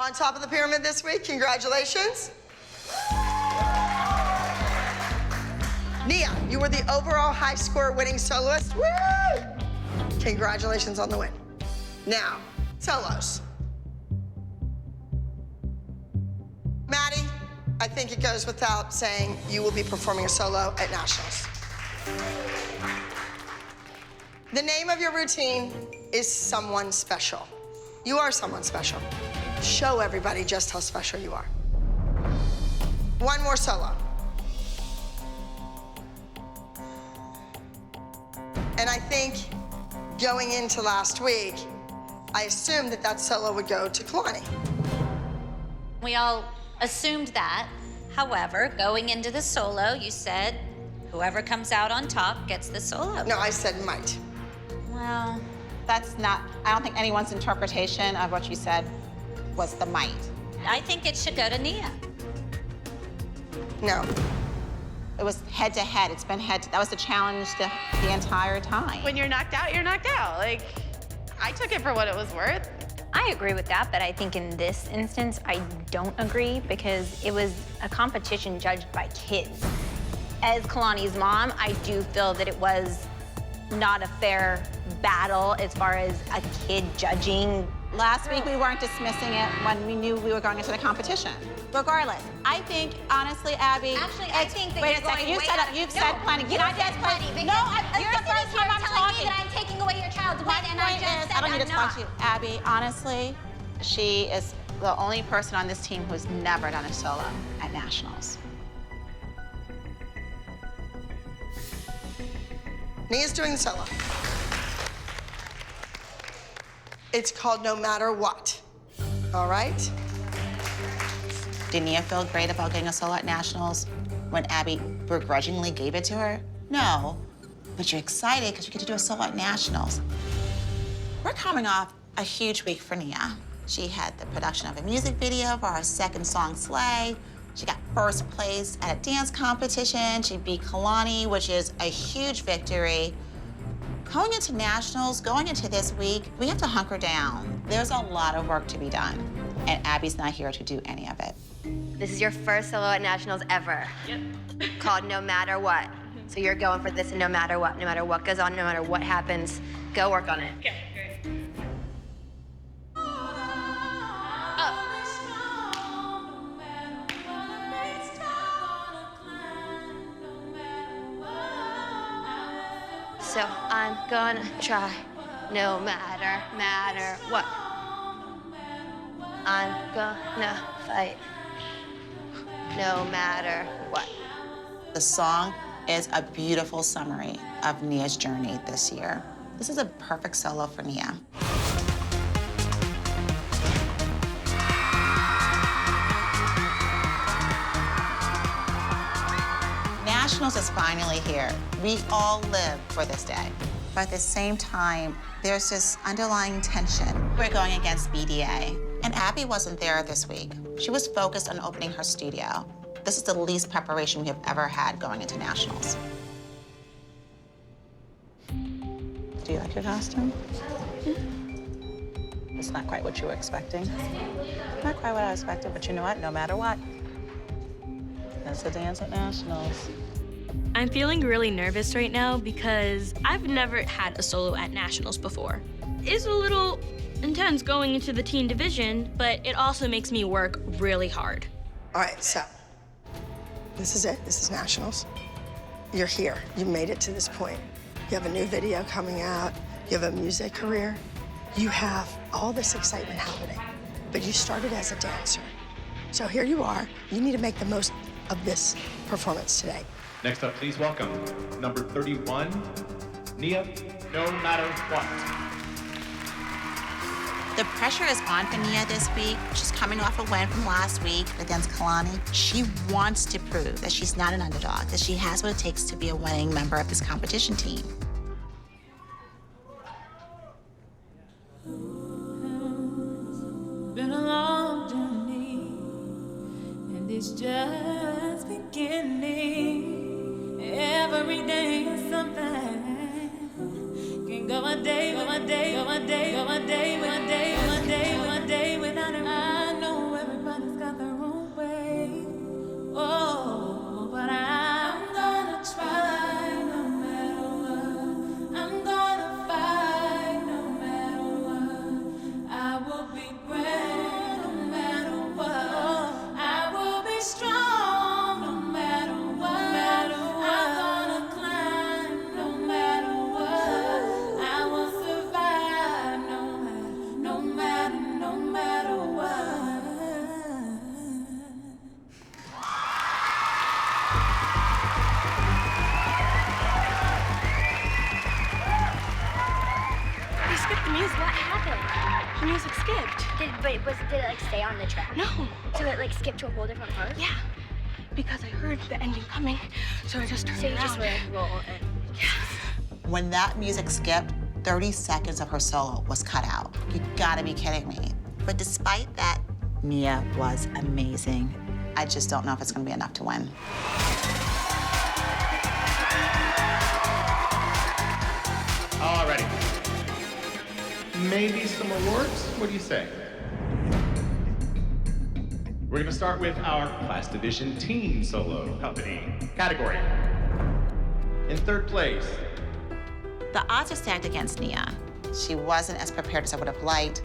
On top of the pyramid this week, congratulations. Nia, you were the overall high score winning soloist. Woo! Congratulations on the win. Now, solos. Maddie, I think it goes without saying you will be performing a solo at Nationals. The name of your routine is Someone Special. You are someone special. Show everybody just how special you are. One more solo. And I think going into last week, I assumed that that solo would go to Kalani. We all assumed that. However, going into the solo, you said whoever comes out on top gets the solo. No, I said might. Well, that's not, I don't think anyone's interpretation of what you said was the might. I think it should go to Nia. No. It was head to head. It's been that was the challenge the entire time. When you're knocked out, you're knocked out. Like, I took it for what it was worth. I agree with that, but I think in this instance, I don't agree because it was a competition judged by kids. As Kalani's mom, I do feel that it was not a fair battle as far as a kid judging. Last week, we weren't dismissing it when we knew we were going into the competition. Regardless, I think, honestly, Abby... Actually, I think that wait you're a second, going you've said plenty. You said plenty because you're the first time I'm talking. that I'm taking away your child's win, and I just said I don't need to I'm talk to you. Abby, honestly, she is the only person on this team who's never done a solo at Nationals. Nia's doing the solo. It's called No Matter What, all right? Did Nia feel great about getting a solo at Nationals when Abby begrudgingly gave it to her? No, but you're excited because you get to do a solo at Nationals. We're coming off a huge week for Nia. She had the production of a music video for our second song, Slay. She got first place at a dance competition. She beat Kalani, which is a huge victory. Going into Nationals, going into this week, we have to hunker down. There's a lot of work to be done, and Abby's not here to do any of it. This is your first solo at Nationals ever. Yep. Called No Matter What. So you're going for this and no matter what goes on, no matter what happens, go work on it. Okay, great. So I'm gonna try no matter what. I'm gonna fight no matter what. The song is a beautiful summary of Nia's journey this year. This is a perfect solo for Nia. Nationals is finally here. We all live for this day. But at the same time, there's this underlying tension. We're going against BDA. And Abby wasn't there this week. She was focused on opening her studio. This is the least preparation we have ever had going into Nationals. Do you like your costume? It's not quite what you were expecting. Not quite what I expected, but you know what? No matter what, that's the dance at Nationals. I'm feeling really nervous right now because I've never had a solo at Nationals before. It's a little intense going into the teen division, but it also makes me work really hard. All right, so this is it. This is Nationals. You're here. You made it to this point. You have a new video coming out. You have a music career. You have all this excitement happening, but you started as a dancer. So here you are. You need to make the most of this performance today. Next up, please welcome number 31, Nia, No Matter What. The pressure is on for Nia this week. She's coming off a win from last week against Kalani. She wants to prove that she's not an underdog, that she has what it takes to be a winning member of this competition team. Been a long journey, and it's just beginning. Every day is something. Can't go a day, go a day, go a day, go a day, go a day, go a day, go a day without her. I know Wait, did it like stay on the track? No. So it like skipped to a whole different part? Yeah. Because I heard the ending coming, so I just turned around. So you just like roll and... Yeah. When that music skipped, 30 seconds of her solo was cut out. You gotta be kidding me. But despite that, Nia was amazing. I just don't know if it's gonna be enough to win. Alrighty. Maybe some awards? What do you say? We're gonna start with our Class Division Teen Solo Company category. In third place. The odds are stacked against Nia. She wasn't as prepared as I would have liked,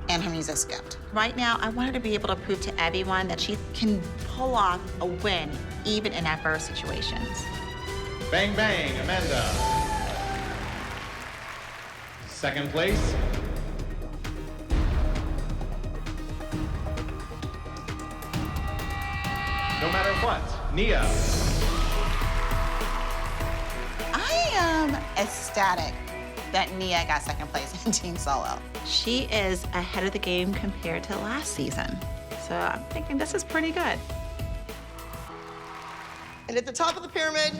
and her music skipped. Right now, I want her to be able to prove to everyone that she can pull off a win, even in adverse situations. Bang Bang, Amanda. Second place. No matter what, Nia. I am ecstatic that Nia got second place in Teen Solo. She is ahead of the game compared to last season. So I'm thinking this is pretty good. And at the top of the pyramid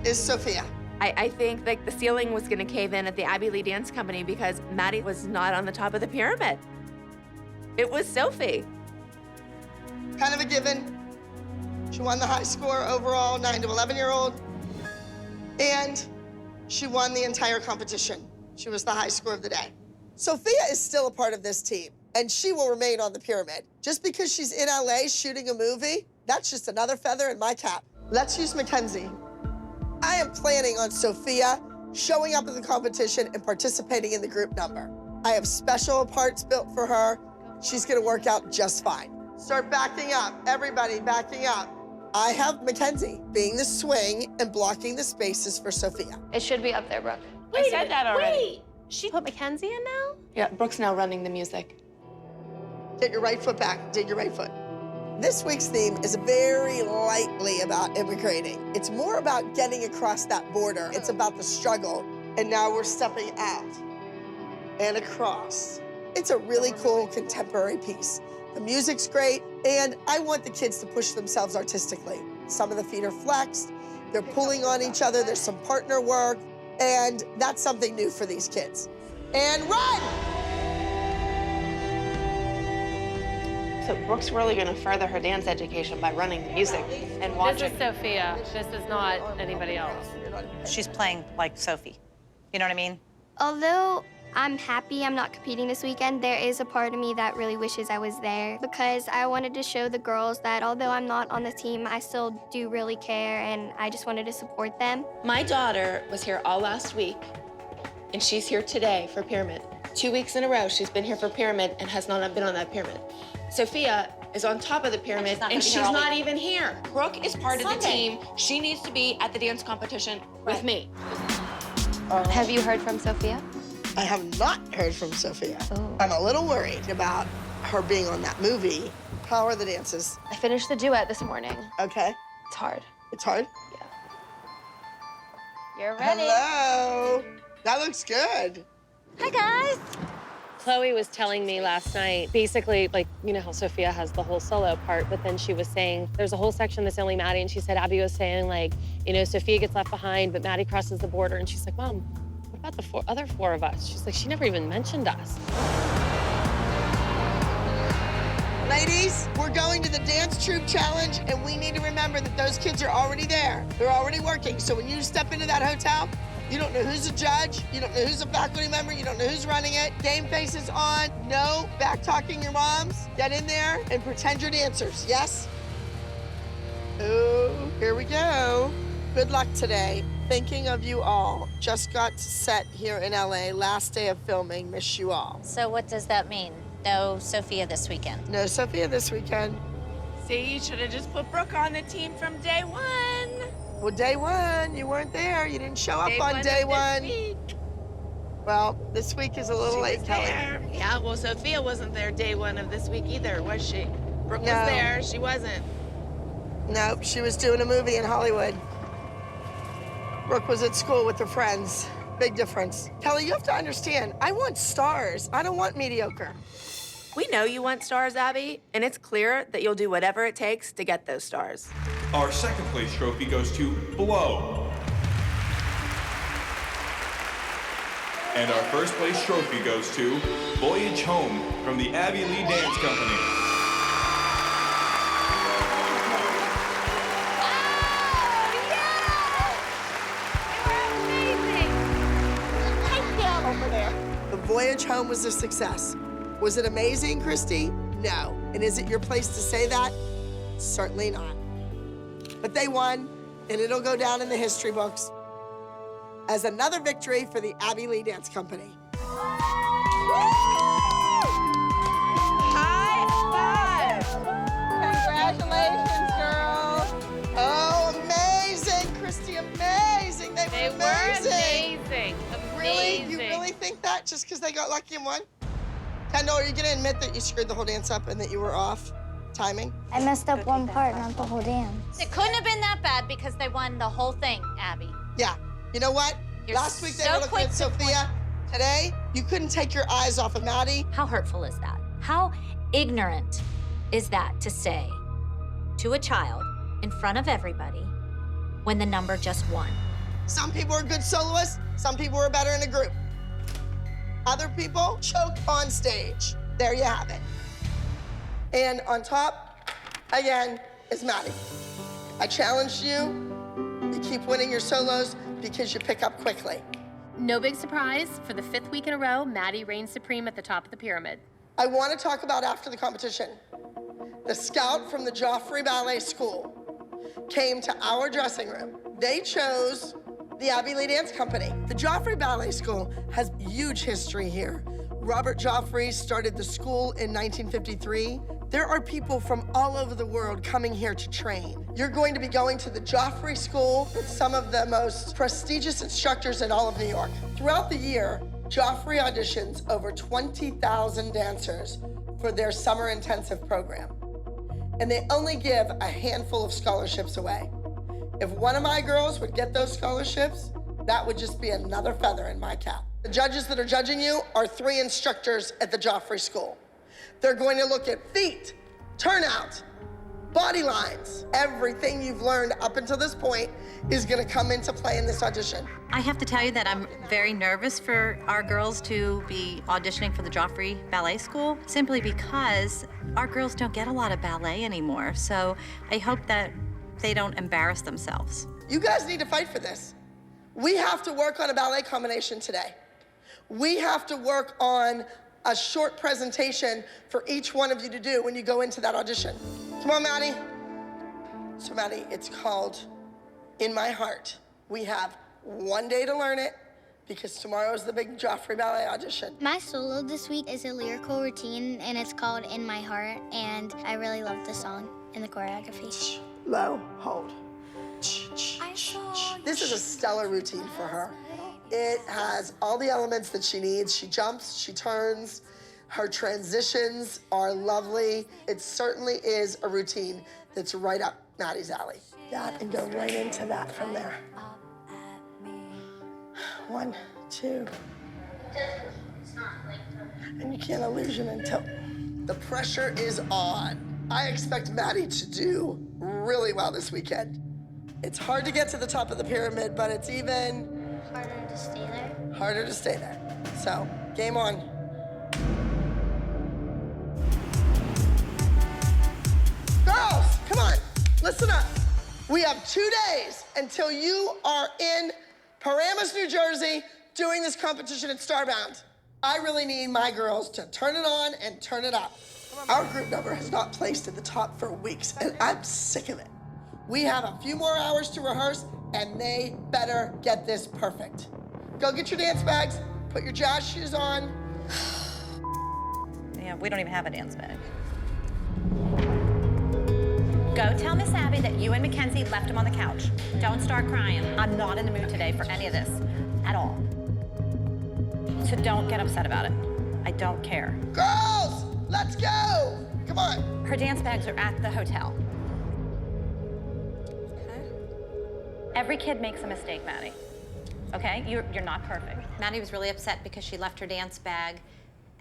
is Sophia. I think like the ceiling was gonna cave in at the Abby Lee Dance Company because Maddie was not on the top of the pyramid. It was Sophie. Kind of a given. She won the high score overall, 9 to 11-year-old. And she won the entire competition. She was the high score of the day. Sophia is still a part of this team, and she will remain on the pyramid. Just because she's in LA shooting a movie, that's just another feather in my cap. Let's use Mackenzie. I am planning on Sophia showing up in the competition and participating in the group number. I have special parts built for her. She's gonna work out just fine. Start backing up, everybody backing up. I have Mackenzie being the swing and blocking the spaces for Sophia. It should be up there, Brooke. I said that already. Wait, she put Mackenzie in now? Yeah, Brooke's now running the music. Get your right foot back, dig your right foot. This week's theme is very lightly about immigrating. It's more about getting across that border. It's about the struggle. And now we're stepping out and across. It's a really cool contemporary piece. The music's great, and I want the kids to push themselves artistically. Some of the feet are flexed, they're pulling on each other, there's some partner work, and that's something new for these kids. And run! So Brooke's really gonna further her dance education by running the music and watching. This is Sophia. This is not anybody else. She's playing like Sophie. You know what I mean? Although I'm happy I'm not competing this weekend, there is a part of me that really wishes I was there because I wanted to show the girls that although I'm not on the team, I still do really care and I just wanted to support them. My daughter was here all last week and she's here today for Pyramid. 2 weeks in a row, she's been here for Pyramid and has not been on that Pyramid. Sophia is on top of the pyramid and she's not even here. Brooke is part of the team. She needs to be at the dance competition with me. Have you heard from Sophia? I have not heard from Sophia. Oh. I'm a little worried about her being on that movie. How are the dances? I finished the duet this morning. Okay. It's hard. It's hard? Yeah. You're ready. Hello. That looks good. Hi, guys. Chloe was telling me last night, basically, like, you know how Sophia has the whole solo part, but then she was saying, there's a whole section that's only Maddie, and she said Abby was saying, like, you know, Sophia gets left behind, but Maddie crosses the border, and she's like, Mom, what about the other four of us? She's like, she never even mentioned us. Ladies, we're going to the Dance Troupe Challenge, and we need to remember that those kids are already there. They're already working, so when you step into that hotel, you don't know who's a judge, you don't know who's a faculty member, you don't know who's running it. Game face is on, no back-talking your moms. Get in there and pretend you're dancers, yes? Oh, here we go. Good luck today. Thinking of you all. Just got to set here in LA, last day of filming, miss you all. So what does that mean? No Sophia this weekend? No Sophia this weekend. See, you should have just put Brooke on the team from day one. Well, day one, you weren't there. You didn't show up on day one. Well, this week is a little late, Kelly. Yeah, well, Sophia wasn't there day one of this week either, was she? Brooke was there, she wasn't. Nope, she was doing a movie in Hollywood. Brooke was at school with her friends. Big difference. Kelly, you have to understand, I want stars. I don't want mediocre. We know you want stars, Abby, and it's clear that you'll do whatever it takes to get those stars. Our second place trophy goes to Blow. And our first place trophy goes to Voyage Home from the Abby Lee Dance Company. The Voyage Home was a success. Was it amazing, Christy? No. And is it your place to say that? Certainly not. But they won, and it'll go down in the history books as another victory for the Abby Lee Dance Company. High five! Congratulations, girls. Oh, amazing, Christy, amazing. They were amazing. Really? You really think that just because they got lucky and won? Kendall, are you gonna admit that you screwed the whole dance up and that you were off timing? I messed up one part, not the whole dance. It couldn't have been that bad because they won the whole thing, Abby. Yeah. You know what? You're Last week they so were looking quick at to Sophia. Today, you couldn't take your eyes off of Maddie. How hurtful is that? How ignorant is that to say to a child in front of everybody when the number just won? Some people are good soloists. Some people are better in a group. Other people choke on stage. There you have it. And on top, again, is Maddie. I challenged you. You keep winning your solos because you pick up quickly. No big surprise. For the 5th week in a row, Maddie reigns supreme at the top of the pyramid. I want to talk about after the competition. The scout from the Joffrey Ballet School came to our dressing room. They chose the Abby Lee Dance Company. The Joffrey Ballet School has huge history here. Robert Joffrey started the school in 1953. There are people from all over the world coming here to train. You're going to be going to the Joffrey School with some of the most prestigious instructors in all of New York. Throughout the year, Joffrey auditions over 20,000 dancers for their summer intensive program. And they only give a handful of scholarships away. If one of my girls would get those scholarships, that would just be another feather in my cap. The judges that are judging you are 3 instructors at the Joffrey School. They're going to look at feet, turnout, body lines. Everything you've learned up until this point is gonna come into play in this audition. I have to tell you that I'm very nervous for our girls to be auditioning for the Joffrey Ballet School, simply because our girls don't get a lot of ballet anymore. So I hope that they don't embarrass themselves. You guys need to fight for this. We have to work on a ballet combination today. We have to work on a short presentation for each one of you to do when you go into that audition. Come on, Maddie. So, Maddie, it's called In My Heart. We have one day to learn it because tomorrow is the big Joffrey Ballet audition. My solo this week is a lyrical routine, and it's called In My Heart, and I really love the song and the choreography. Low, hold. This is a stellar routine for her. It has all the elements that she needs. She jumps, she turns. Her transitions are lovely. It certainly is a routine that's right up Maddie's alley. That and go right into that from there. 1, 2. And you can't illusion until the pressure is on. I expect Maddie to do really well this weekend. It's hard to get to the top of the pyramid, but it's even harder to stay there. Harder to stay there. So, game on. Girls, come on, listen up. We have 2 days until you are in Paramus, New Jersey, doing this competition at Starbound. I really need my girls to turn it on and turn it up. Our group number has not placed at the top for weeks, and I'm sick of it. We have a few more hours to rehearse, and they better get this perfect. Go get your dance bags, put your jazz shoes on. Yeah, we don't even have a dance bag. Go tell Miss Abby that you and Mackenzie left him on the couch. Don't start crying. I'm not in the mood today for any of this, at all. So don't get upset about it. I don't care. Girls, let's go. Come on. Her dance bags are at the hotel. Okay. Every kid makes a mistake, Maddie. okay? You're not perfect. Maddie was really upset because she left her dance bag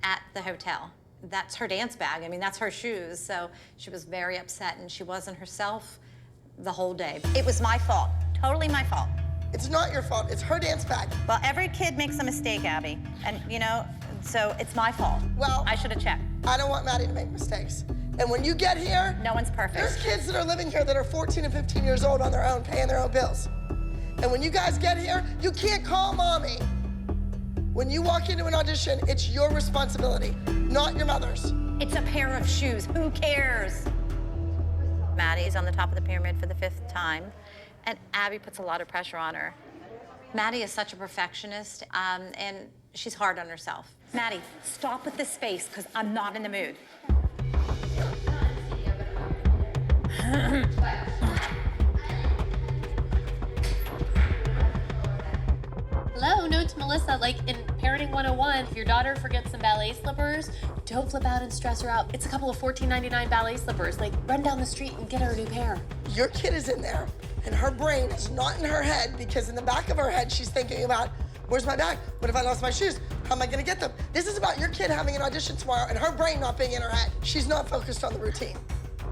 at the hotel. That's her dance bag. I mean, that's her shoes. So she was very upset, and she wasn't herself the whole day. It was my fault, totally my fault. It's not your fault, it's her dance bag. Well, every kid makes a mistake, Abby. And, you know, so it's my fault. Well, I should have checked. I don't want Maddie to make mistakes. And when you get here, no one's perfect. There's kids that are living here that are 14 and 15 years old on their own, paying their own bills. And when you guys get here, you can't call mommy. When you walk into an audition, it's your responsibility, not your mother's. It's a pair of shoes. Who cares? Maddie's on the top of the pyramid for the 5th time, and Abby puts a lot of pressure on her. Maddie is such a perfectionist, and she's hard on herself. Maddie, stop with this face, because I'm not in the mood. Hello, note to Melissa, like in Parenting 101, if your daughter forgets some ballet slippers, don't flip out and stress her out. It's a couple of $14.99 ballet slippers. Like, run down the street and get her a new pair. Your kid is in there, and her brain is not in her head, because in the back of her head, she's thinking about, where's my bag? What if I lost my shoes? How am I gonna get them? This is about your kid having an audition tomorrow and her brain not being in her head. She's not focused on the routine.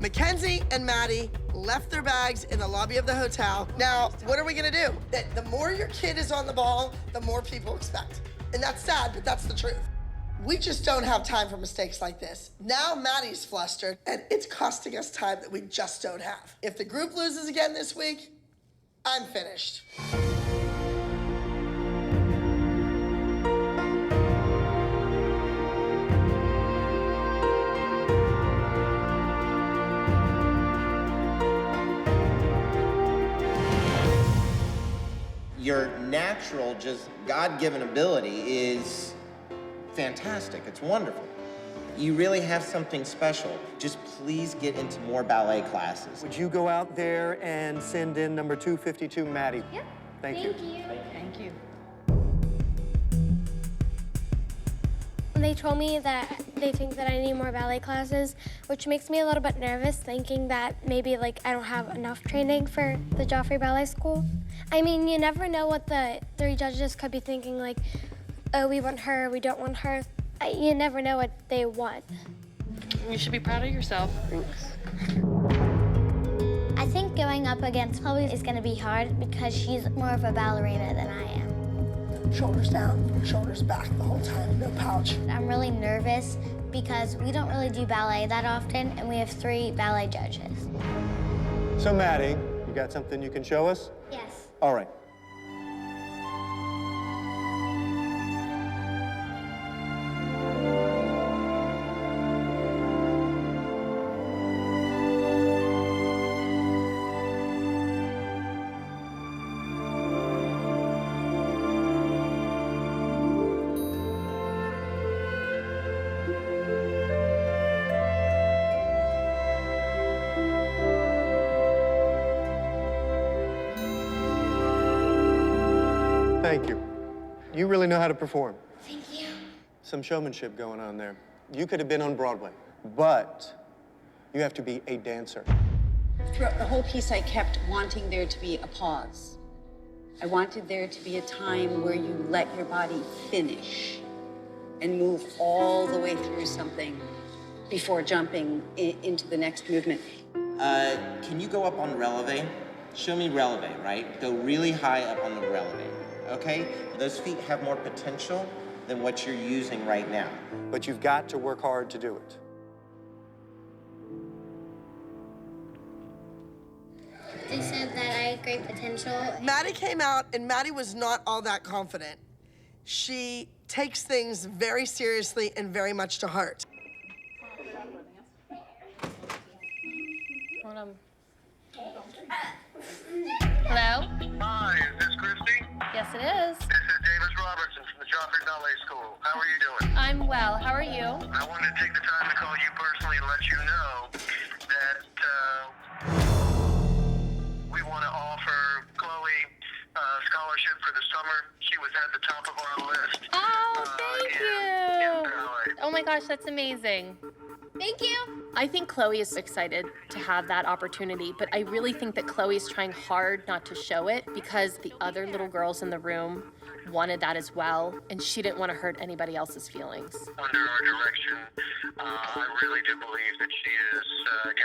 Mackenzie and Maddie left their bags in the lobby of the hotel. Now, what are we gonna do? That the more your kid is on the ball, the more people expect. And that's sad, but that's the truth. We just don't have time for mistakes like this. Now Maddie's flustered, and it's costing us time that we just don't have. If the group loses again this week, I'm finished. Your natural, just God-given ability is fantastic. It's wonderful. You really have something special. Just please get into more ballet classes. Would you go out there and send in number 252, Maddie? Yep. Thank you. Thank you. They told me that they think that I need more ballet classes, which makes me a little bit nervous, thinking that maybe like I don't have enough training for the Joffrey Ballet School. I mean, you never know what the 3 judges could be thinking, like, oh, we want her, we don't want her. You never know what they want. You should be proud of yourself. I think going up against Chloe is gonna be hard because she's more of a ballerina than I am. Shoulders down, shoulders back the whole time, no pouch. I'm really nervous because we don't really do ballet that often, and we have 3 ballet judges. So, Maddie, you got something you can show us? Yes. All right. Thank you. You really know how to perform. Thank you. Some showmanship going on there. You could have been on Broadway, but you have to be a dancer. Throughout the whole piece, I kept wanting there to be a pause. I wanted there to be a time where you let your body finish and move all the way through something before jumping into the next movement. Can you go up on releve? Show me releve, right? Go really high up on the releve, okay? Those feet have more potential than what you're using right now. But you've got to work hard to do it. They said that I had great potential. Maddie came out, and Maddie was not all that confident. She takes things very seriously and very much to heart. Hold on. Hello? Hi, is this Christy? Yes, it is. This is Davis Robertson from the Joffrey Ballet School. How are you doing? I'm well. How are you? I wanted to take the time to call you personally and let you know that we want to offer Chloe a scholarship for the summer. She was at the top of our list. Oh, thank you. Oh my gosh, that's amazing. Thank you. I think Chloe is excited to have that opportunity, but I really think that Chloe's trying hard not to show it because the other little girls in the room wanted that as well, and she didn't want to hurt anybody else's feelings. Under our direction, I really do believe that she has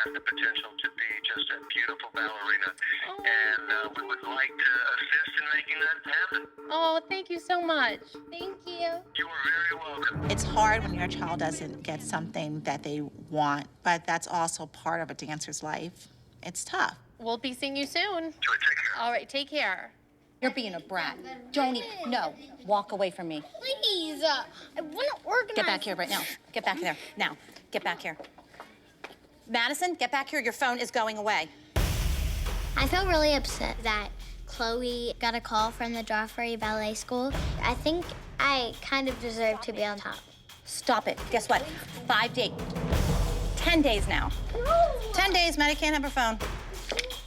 got the potential to be just a beautiful ballerina, and we would like to assist in making that happen. Oh, thank you so much. Thank you. You are very welcome. It's hard when your child doesn't get something that they want, but that's also part of a dancer's life. It's tough. We'll be seeing you soon. All right, take care. You're being a brat. Don't even, no, walk away from me. Please, I want to organize. Get back here right now. Get back there, now. Get back here. Madison, get back here. Your phone is going away. I feel really upset that Chloe got a call from the Joffrey Ballet School. I think I kind of deserve to be on top. Stop it. Guess what? 5 days. 10 days now. 10 days, Maddie can't have her phone.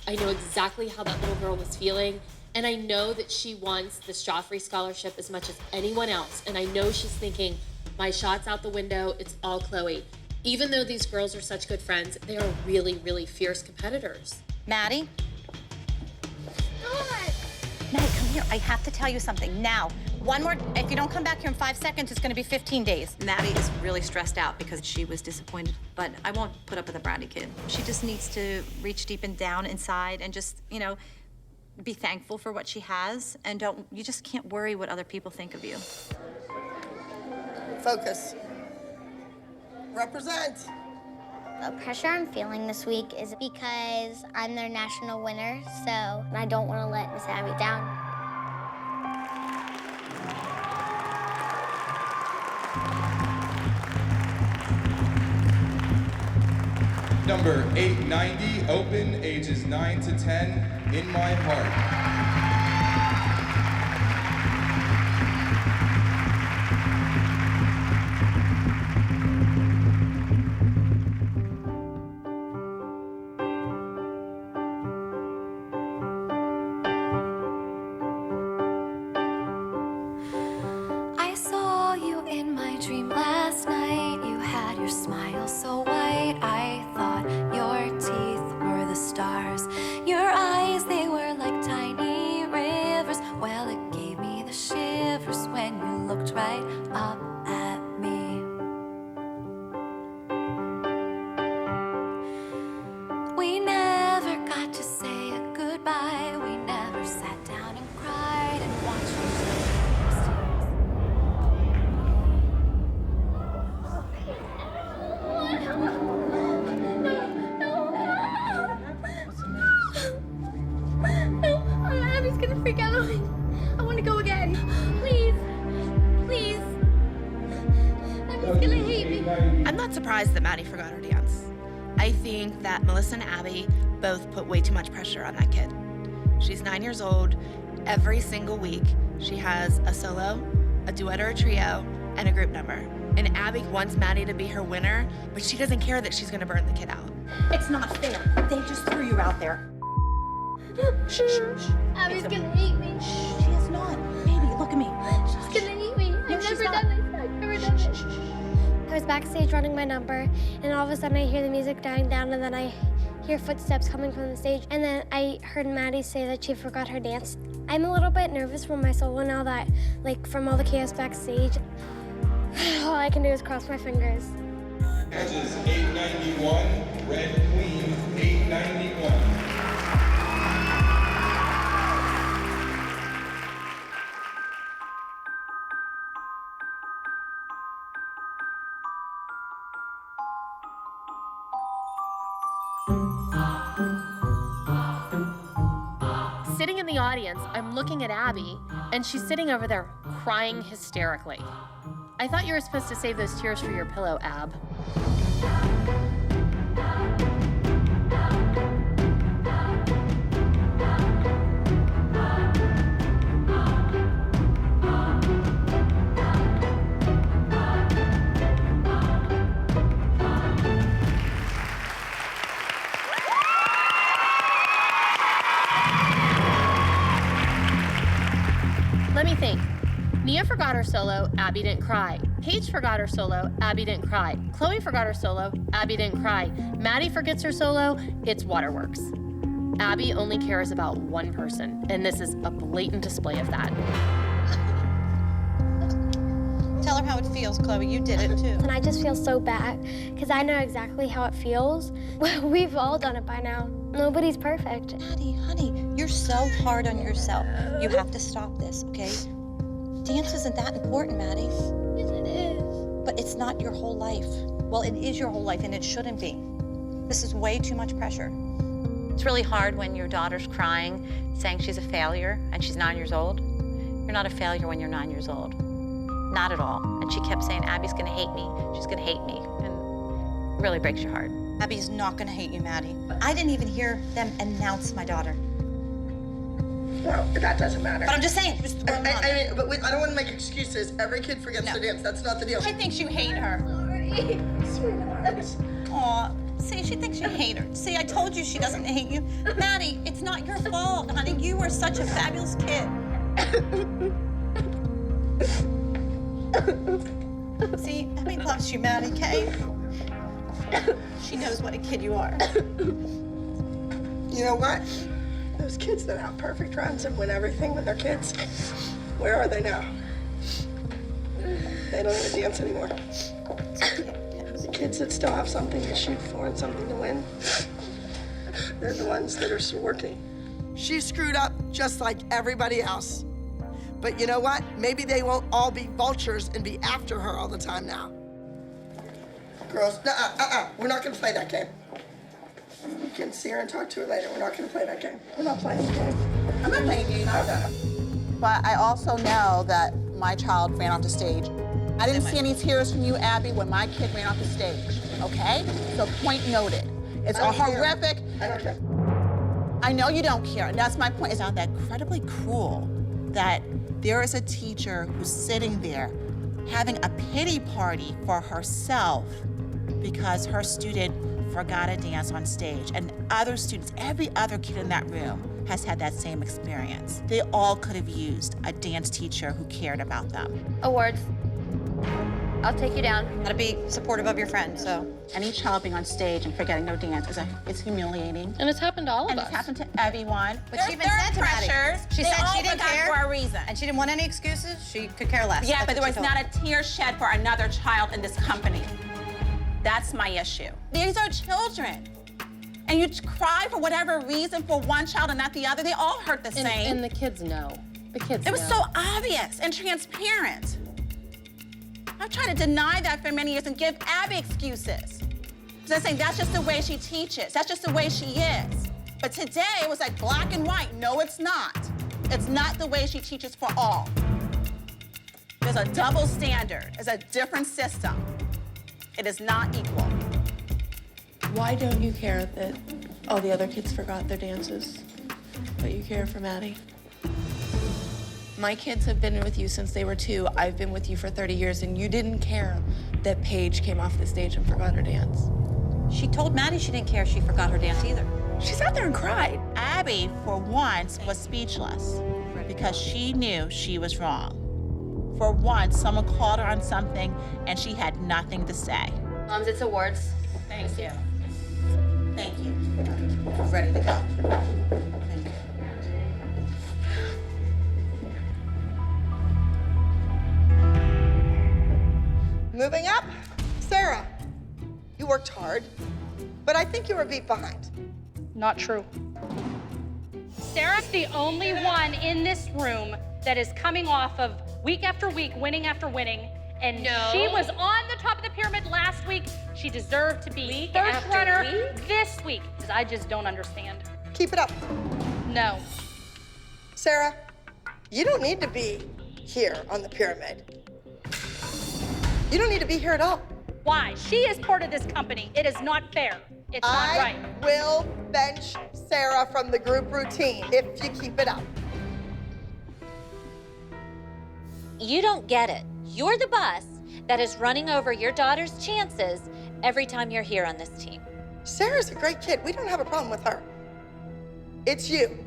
I know exactly how that little girl was feeling, and I know that she wants this Joffrey scholarship as much as anyone else, and I know she's thinking, my shot's out the window, it's all Chloe. Even though these girls are such good friends, they are really, really fierce competitors. Maddie? Maddie, come here. I have to tell you something now. One more, if you don't come back here in 5 seconds, it's gonna be 15 days. Maddie is really stressed out because she was disappointed, but I won't put up with a bratty kid. She just needs to reach deep and down inside and just, you know, be thankful for what she has, and you just can't worry what other people think of you. Focus. Represent. The pressure I'm feeling this week is because I'm their national winner, so I don't want to let Miss Abby down. Number 890, open, ages 9 to 10, In My Heart. I saw you in my dream last night. You had your smile so white. I thought your teeth were the stars. Your eyes, they were like tiny rivers. Well, it gave me the shivers when you looked right up at me. We never got to say a goodbye. We never sat down and cried and watched you. Abby's gonna freak out on me. I want to go again. Please. Please. Abby's gonna hate me. I'm not surprised that Maddie forgot her dance. I think that Melissa and Abby both put way too much pressure on that kid. She's 9 years old. Every single week, she has a solo, a duet or a trio, and a group number. And Abby wants Maddie to be her winner, but she doesn't care that she's gonna burn the kid out. It's not fair. They just threw you out there. Shh, shh, shh. Abby's gonna hate me. Shh, she is not. Baby, look at me. She's gonna hate me. I've never done this. I've never done this. I was backstage running my number, and all of a sudden I hear the music dying down, and then I hear footsteps coming from the stage, and then I heard Maddie say that she forgot her dance. I'm a little bit nervous for my solo now that, like, from all the chaos backstage, all I can do is cross my fingers. Edges 891, Red Queen 891. Sitting in the audience, I'm looking at Abby, and she's sitting over there crying hysterically. I thought you were supposed to save those tears for your pillow, Ab. Let me think. Nia forgot her solo, Abby didn't cry. Paige forgot her solo, Abby didn't cry. Chloe forgot her solo, Abby didn't cry. Maddie forgets her solo, it's Waterworks. Abby only cares about one person, and this is a blatant display of that. Tell her how it feels, Chloe. You did it too. And I just feel so bad because I know exactly how it feels. We've all done it by now. Nobody's perfect. Maddie, honey, you're so hard on yourself. You have to stop this, okay? Dance isn't that important, Maddie. Yes, it is. But it's not your whole life. Well, it is your whole life, and it shouldn't be. This is way too much pressure. It's really hard when your daughter's crying, saying she's a failure, and she's 9 years old. You're not a failure when you're 9 years old. Not at all. And she kept saying, Abby's gonna hate me. She's gonna hate me. And it really breaks your heart. Abby's not gonna hate you, Maddie. I didn't even hear them announce my daughter. Well, that doesn't matter. But I'm just saying, just throw it on. I mean, but I don't want to make excuses. Every kid forgets to dance. That's not the deal. She thinks you hate her. Sorry. Sweetheart. Aw, see, she thinks you hate her. See, I told you she doesn't hate you. Maddie, it's not your fault, honey. You were such a fabulous kid. See, Abby loves you, Maddie, okay? She knows what a kid you are. You know what? Those kids that have perfect runs and win everything with their kids, where are they now? They don't even dance anymore. The kids that still have something to shoot for and something to win, they're the ones that are still working. She screwed up just like everybody else. But you know what? Maybe they won't all be vultures and be after her all the time now. Girls, we're not gonna play that game. You can see her and talk to her later. We're not gonna play that game. We're not playing the game. I'm not playing games either. But I also know that my child ran off the stage. I didn't see any tears from you, Abby, when my kid ran off the stage, okay? So point noted. It's a horrific. I don't care. I know you don't care, and that's my point. It's not that incredibly cruel that there is a teacher who's sitting there having a pity party for herself because her student forgot to dance on stage. And other students, every other kid in that room has had that same experience. They all could have used a dance teacher who cared about them. Awards. I'll take you down. Gotta be supportive of your friend, so. Any child being on stage and forgetting their dance is humiliating. And it's happened to all of us. And it's happened to everyone. But she even said to Maddie, she said she didn't care for a reason. and she didn't want any excuses. She could care less. Yeah, That's but there what was she told not a tear shed for another child in this company. That's my issue. These are children. And you cry for whatever reason for one child and not the other. They all hurt the same. And the kids know. The kids know. It was so obvious and transparent. I've tried to deny that for many years and give Abby excuses. So I'm saying that's just the way she teaches. That's just the way she is. But today it was like black and white. No, it's not. It's not the way she teaches for all. There's a double standard. It's a different system. It is not equal. Why don't you care that all the other kids forgot their dances, but you care for Maddie? My kids have been with you since they were 2. I've been with you for 30 years, and you didn't care that Paige came off the stage and forgot her dance. She told Maddie she didn't care she forgot her dance either. She sat there and cried. Abby, for once, was speechless because she knew she was wrong. For once, someone called her on something and she had nothing to say. Moms, it's awards. Thank you. Thank you. I'm ready to go. Thank you. Moving up, Sarah. You worked hard, but I think you were a beat behind. Not true. Sarah's the only one in this room that is coming off of week after week, winning after winning. And she was on the top of the pyramid last week. She deserved to be first runner this week. I just don't understand. Keep it up. No. Sarah, you don't need to be here on the pyramid. You don't need to be here at all. Why? She is part of this company. It is not fair. It's not right. I will bench Sarah from the group routine if you keep it up. You don't get it. You're the bus that is running over your daughter's chances every time you're here on this team. Sarah's a great kid. We don't have a problem with her. It's you.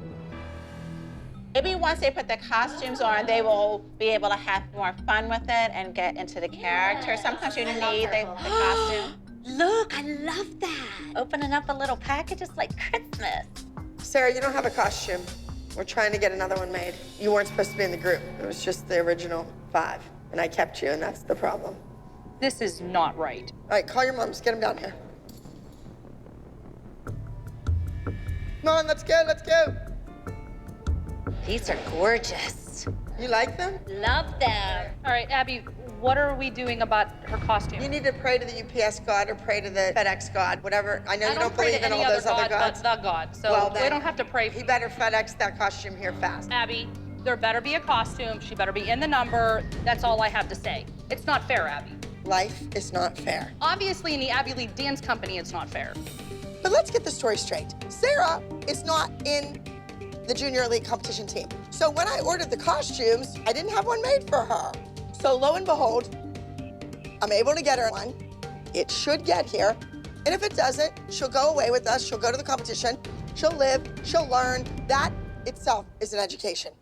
Maybe once they put the costumes on, they will be able to have more fun with it and get into the character. Sometimes you need the costume. Look, I love that. Opening up a little package is like Christmas. Sarah, you don't have a costume. We're trying to get another one made. You weren't supposed to be in the group. It was just the original 5. And I kept you, and that's the problem. This is not right. All right, call your moms. Get them down here. Come on, let's go, let's go. These are gorgeous. You like them? Love them. All right, Abby, what are we doing about her costume? You need to pray to the UPS God or pray to the FedEx God, whatever. I know you don't pray believe to in any all those other gods. but the God. So Well, we then, don't have to pray. He better FedEx that costume here fast. Abby, there better be a costume. She better be in the number. That's all I have to say. It's not fair, Abby. Life is not fair. Obviously, in the Abby Lee Dance Company, it's not fair. But let's get the story straight. Sarah is not in the junior elite competition team. So when I ordered the costumes, I didn't have one made for her. So lo and behold, I'm able to get her one. It should get here. And if it doesn't, she'll go away with us. She'll go to the competition. She'll live. She'll learn. That itself is an education.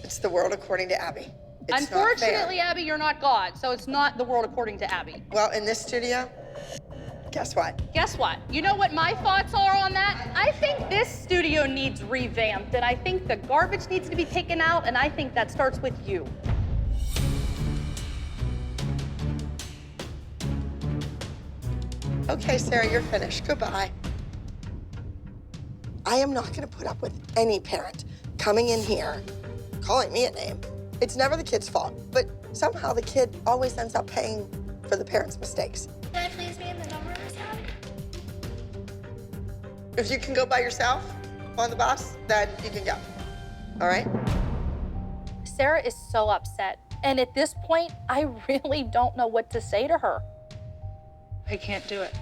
It's the world according to Abby. It's Unfortunately, not fair. Abby, you're not God, so it's not the world according to Abby. Well, in this studio, guess what? Guess what? You know what my thoughts are on that? I think this studio needs revamped, and I think the garbage needs to be taken out, and I think that starts with you. Okay, Sarah, you're finished. Goodbye. I am not gonna put up with any parent coming in here, calling me a name. It's never the kid's fault, but somehow the kid always ends up paying for the parent's mistakes. Can I please be in the number this time? If you can go by yourself on the bus, then you can go, all right? Sarah is so upset, and at this point, I really don't know what to say to her. I can't do it.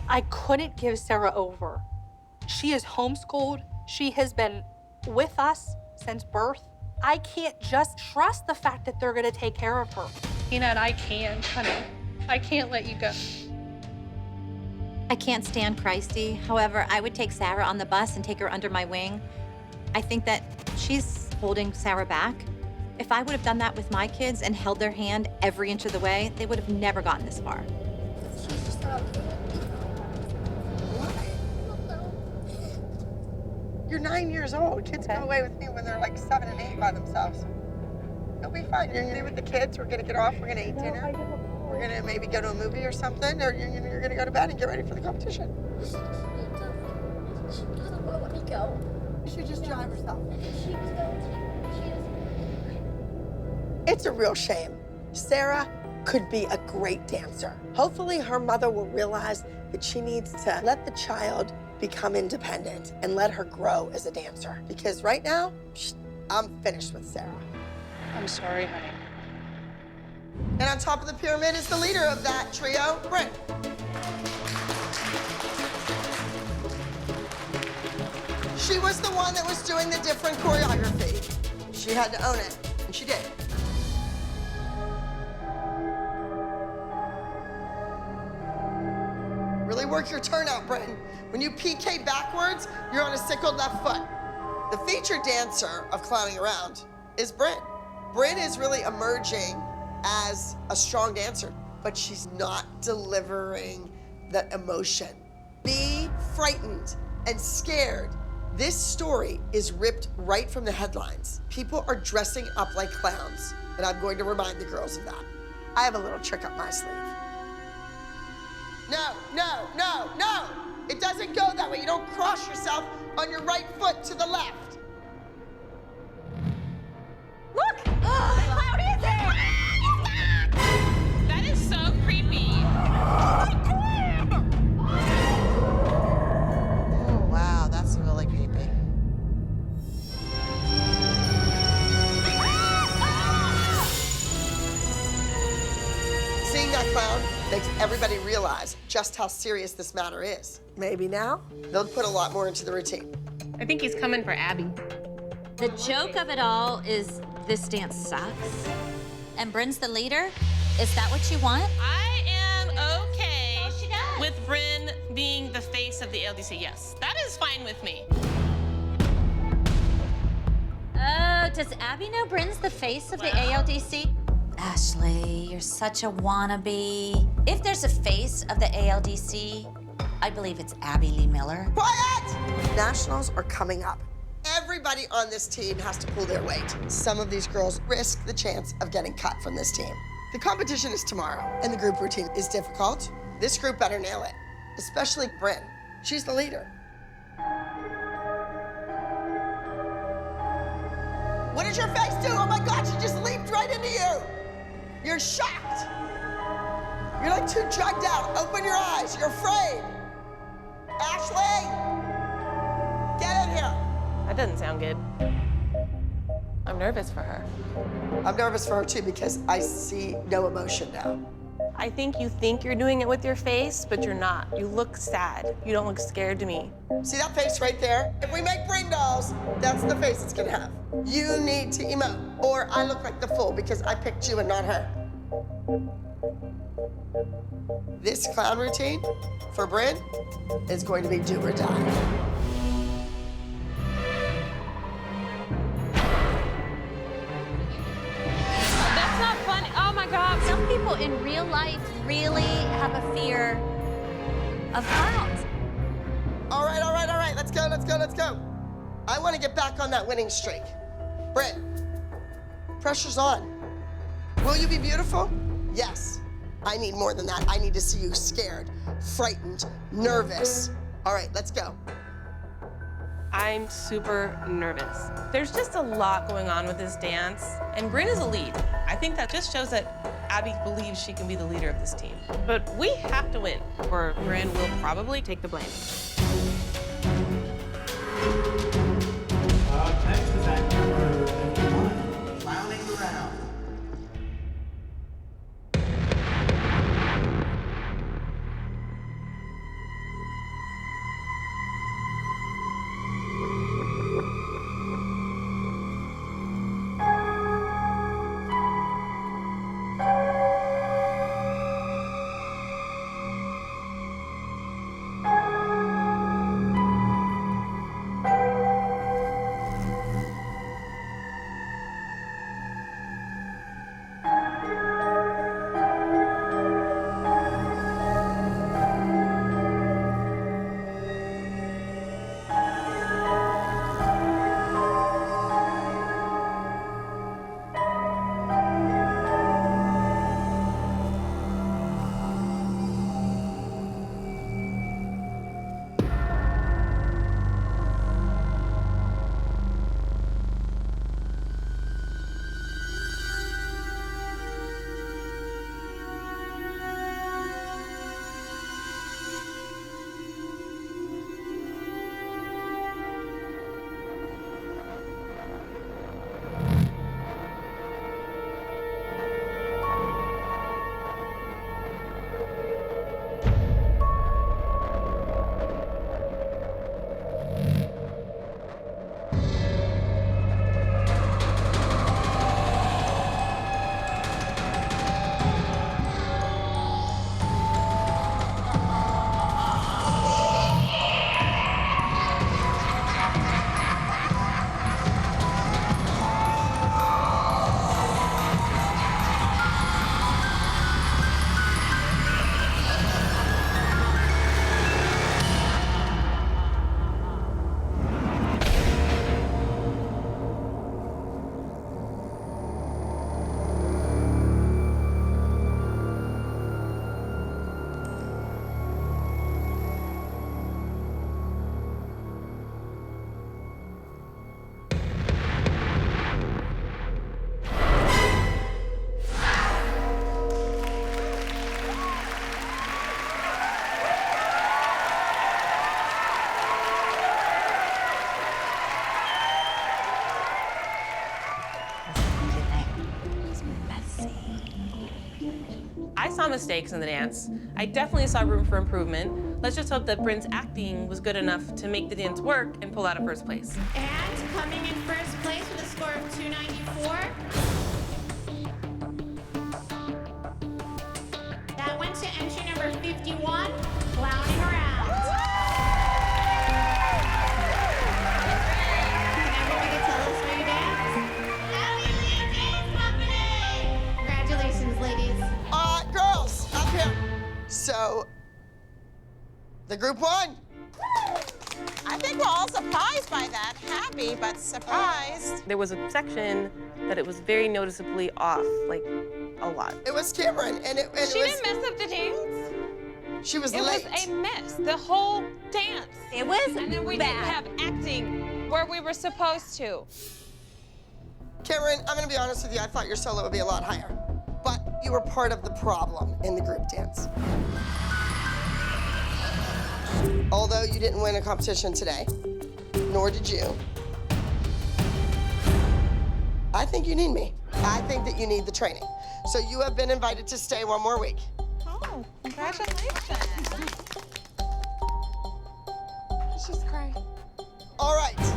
I couldn't give Sarah over. She is homeschooled. She has been with us since birth. I can't just trust the fact that they're gonna take care of her. Peanut, I can't, honey. I can't let you go. I can't stand Christy. However, I would take Sarah on the bus and take her under my wing. I think that she's holding Sarah back. If I would have done that with my kids and held their hand every inch of the way, they would have never gotten this far. She's just not okay. You're 9 years old. Kids go away with me when they're like 7 and 8 by themselves. You'll be fine. You're gonna be with the kids. We're gonna get off. We're gonna eat dinner. We're gonna maybe go to a movie or something, or you're gonna go to bed and get ready for the competition. She doesn't want to let me go. You should just drive herself. She was going to. It's a real shame. Sarah could be a great dancer. Hopefully her mother will realize that she needs to let the child become independent and let her grow as a dancer. Because right now, I'm finished with Sarah. I'm sorry, honey. And on top of the pyramid is the leader of that trio, Brent. She was the one that was doing the different choreography. She had to own it, and she did. Really work your turnout, Brenton. When you PK backwards, you're on a sickled left foot. The featured dancer of Clowning Around is Bryn. Bryn is really emerging as a strong dancer, but she's not delivering the emotion. Be frightened and scared. This story is ripped right from the headlines. People are dressing up like clowns, and I'm going to remind the girls of that. I have a little trick up my sleeve. No, no, no, no! It doesn't go that way. You don't cross yourself on your right foot to the left. Look! Oh, clown is there! That is so creepy. Oh, wow, that's really creepy. Seeing that clown makes everybody realize just how serious this matter is. Maybe now, they'll put a lot more into the routine. I think he's coming for Abby. The joke of it all is this dance sucks. And Bryn's the leader? Is that what you want? I am okay with Bryn being the face of the ALDC, yes. That is fine with me. Oh, does Abby know Bryn's the face of the ALDC? Ashley, you're such a wannabe. If there's a face of the ALDC, I believe it's Abby Lee Miller. Quiet! Nationals are coming up. Everybody everybody on this team has to pull their weight. Some of these girls risk the chance of getting cut from this team. The competition is tomorrow, and the group routine is difficult. This group better nail it, especially Bryn. She's the leader. What did your face do? Oh my God, she just leaped right into you. You're shocked. You're like too drugged out. Open your eyes, you're afraid. Ashley, get in here. That doesn't sound good. I'm nervous for her. I'm nervous for her too because I see no emotion now. I think you're doing it with your face, but you're not. You look sad. You don't look scared to me. See that face right there? If we make Bryn dolls, that's the face it's gonna have. You need to emote, or I look like the fool because I picked you and not her. This clown routine for Bryn is going to be do or die. Some people in real life really have a fear of clowns. All right, all right, all right. Let's go, let's go, let's go. I want to get back on that winning streak. Bryn, pressure's on. Will you be beautiful? Yes. I need more than that. I need to see you scared, frightened, nervous. All right, let's go. I'm super nervous. There's just a lot going on with this dance, and Bryn is a lead. I think that just shows that Abby believes she can be the leader of this team. But we have to win, or Bryn will probably take the blame. Next is act number 51, clowning around. I saw mistakes in the dance. I definitely saw room for improvement. Let's just hope that Bryn's acting was good enough to make the dance work and pull out of first place. And coming in first place with a score of 294. That went to entry number 51, clowning around. And everybody can tell us where you dance? Abby Lee Dance Company! Congratulations, ladies. Girls, up here. So, the group won. I think we're all surprised by that. Happy, but surprised. There was a section that it was very noticeably off, like a lot. It was Cameron, and She didn't mess up the dance. She was late. It was a mess, the whole dance. It was And then we didn't have acting where we were supposed to. Cameron, I'm gonna be honest with you, I thought your solo would be a lot higher. But you were part of the problem in the group dance. Although you didn't win a competition today, nor did you, I think you need me. I think that you need the training. So you have been invited to stay one more week. Oh, congratulations. She's crying. All right,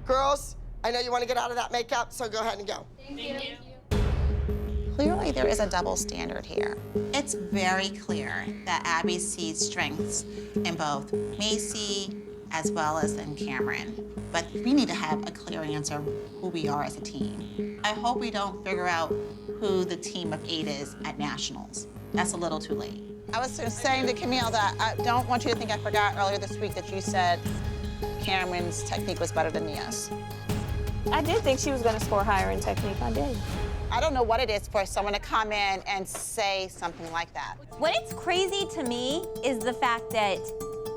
girls, I know you want to get out of that makeup, so go ahead and go. Thank you. Clearly, there is a double standard here. It's very clear that Abby sees strengths in both Macy as well as in Cameron. But we need to have a clear answer who we are as a team. I hope we don't figure out who the team of 8 is at Nationals. That's a little too late. I was saying to Camille that I don't want you to think I forgot earlier this week that you said Cameron's technique was better than Mia's. I did think she was going to score higher in technique. I did. I don't know what it is for someone to come in and say something like that. What's crazy to me is the fact that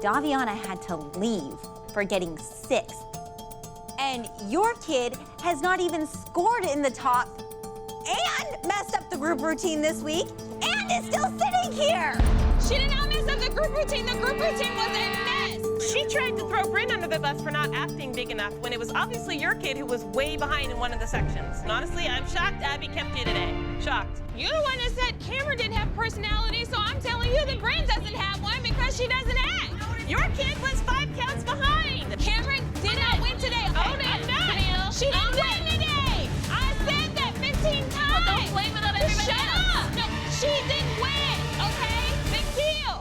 Daviana had to leave for getting 6th. And your kid has not even scored in the top and messed up the group routine this week and is still sitting here. She did not mess up the group routine. The group routine was a mess. She tried to throw Bryn under the bus for not acting big enough when it was obviously your kid who was way behind in one of the sections. And honestly, I'm shocked Abby kept you today. Shocked. You're the one that said Cameron didn't have personality, so I'm telling you that Bryn doesn't have one because she doesn't act. Your kid was 5 counts behind. Cameron did not win today. Own it. I'm not. She didn't win today. I said that 15 times. Well, don't blame it on everybody Shut else. up. No, she didn't win, okay? Big deal.